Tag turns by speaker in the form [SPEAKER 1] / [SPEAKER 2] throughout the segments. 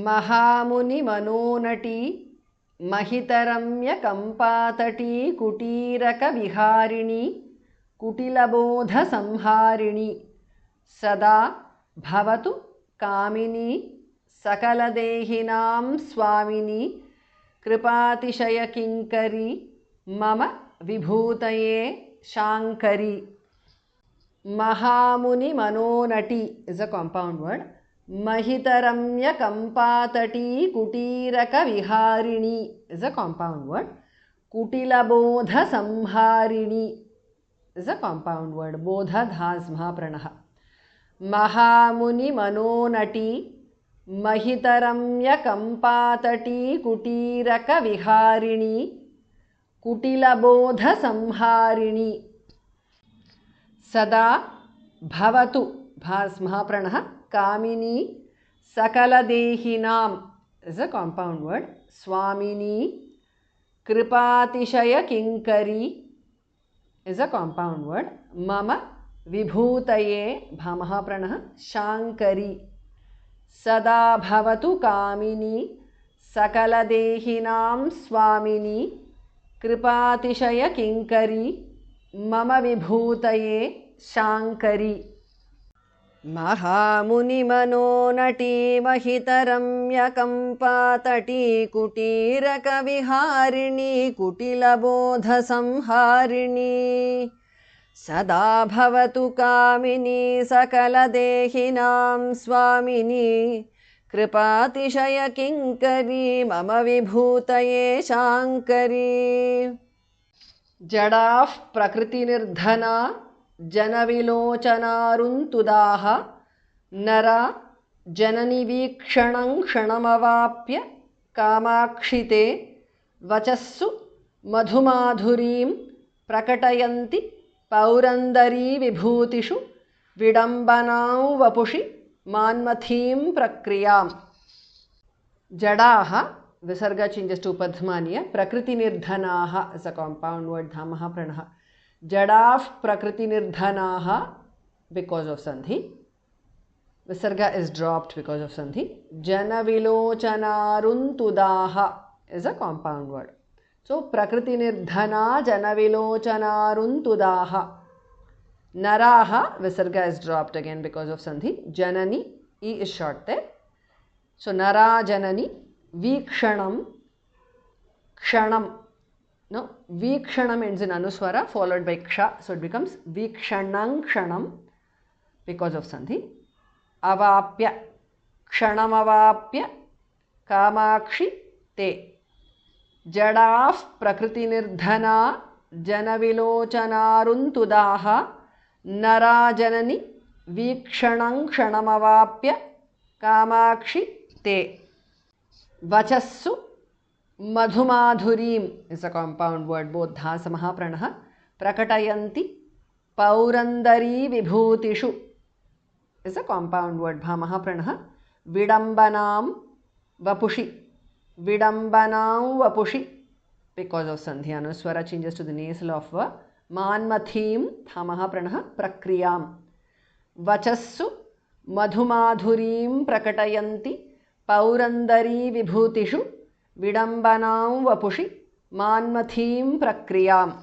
[SPEAKER 1] महामुनिमनोनटी महितरम्यकम्पातटी कुटीरकविहारिणी कुटिलबोधसंहारिणी सदा भवतु कामिनी सकलदेहिनां स्वामिनी कृपातिशयकिङ्करी मम विभूतये शाङ्करी. Mahamunimanoonati is a compound word. Mahitaramyakampa-tati kutiraka-viharini is a compound word. Kutilabodha-samharini is a compound word. Bodha-dhasmha-pranaha. Mahamunimanoonati Mahitaramyakampa-tati kutiraka-viharini Kutilabodha-samharini Sada bhavatu bhasmha-pranaha Kamini Sakaladehinam is a compound word. Swamini Kripatishaya Kinkari is a compound word. Mama Vibhutaye bhamaha-pranaha Shankari Sada bhavatu Kamini Sakaladehinam Swamini Kripatishaya Kinkari Mama Vibhutaye Shankari. Mahamunimanoonati Mahitaramyakampa-tati kutiraka-viharini kutilabodha-samharini Sada bhavatu kamini sakaladehinam swamini Kripatishaya kinkari mama vibhutaye shankari. Jadaf prakriti nirdhana janavilochanaruntudaha nara janani vikshanam kshanamavapya kamakshite vachassu madhumadhurim prakatayanti paurandari vibhutishu vidambanau vapushi manmathim prakriyam. Jadaha Visarga changes to Padmaniya. Prakriti nirdhanaha is a compound word. Dhamaha pranaha. Jadaf prakriti nirdhanaha because of sandhi. Visarga is dropped because of sandhi. Janavilochanaruntudaha is a compound word. So prakriti nirdhana janavilochanaruntudaha. Naraha Visarga is dropped again because of sandhi. Janani E is short there. So Nara Janani Vikshanam Kshanam. No, Vikshanam ends in Anuswara followed by Ksha. So it becomes Vikshanam Kshanam because of Sandhi. Avapya Kshanam Avapya Kamakshi Te. Jadaf Prakriti Nirdhana Janavilochanaruntudaha Nara Janani Vikshanam Kshanam Avapya Kamakshi Te. Vachassu madhumadhurim is a compound word. Both dhasamaha pranaha. Prakatayanti paurandari vibhutishu is a compound word. Bhamaha pranaha. Vidambanam vapushi. Vidambanam vapushi because of sandhi. Anuswara changes to the nasal of va. Manmathim thamaha pranaha prakriyam. Vachassu madhumadhurim prakatayanti paurandari vibhutishu vidambanam vapushi manmathim prakriyam.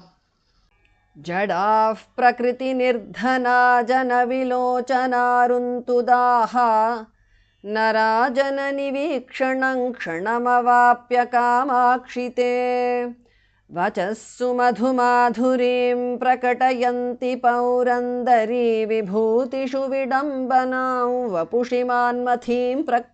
[SPEAKER 1] Jadaf prakriti nirdhana janavilochanaruntudaha nara janani vikshanam kshanamavapya kamakshite vachassu madhumadhurim prakatayanti paurandari vibhutishu vidambanam vapushi manmathim prakriyam.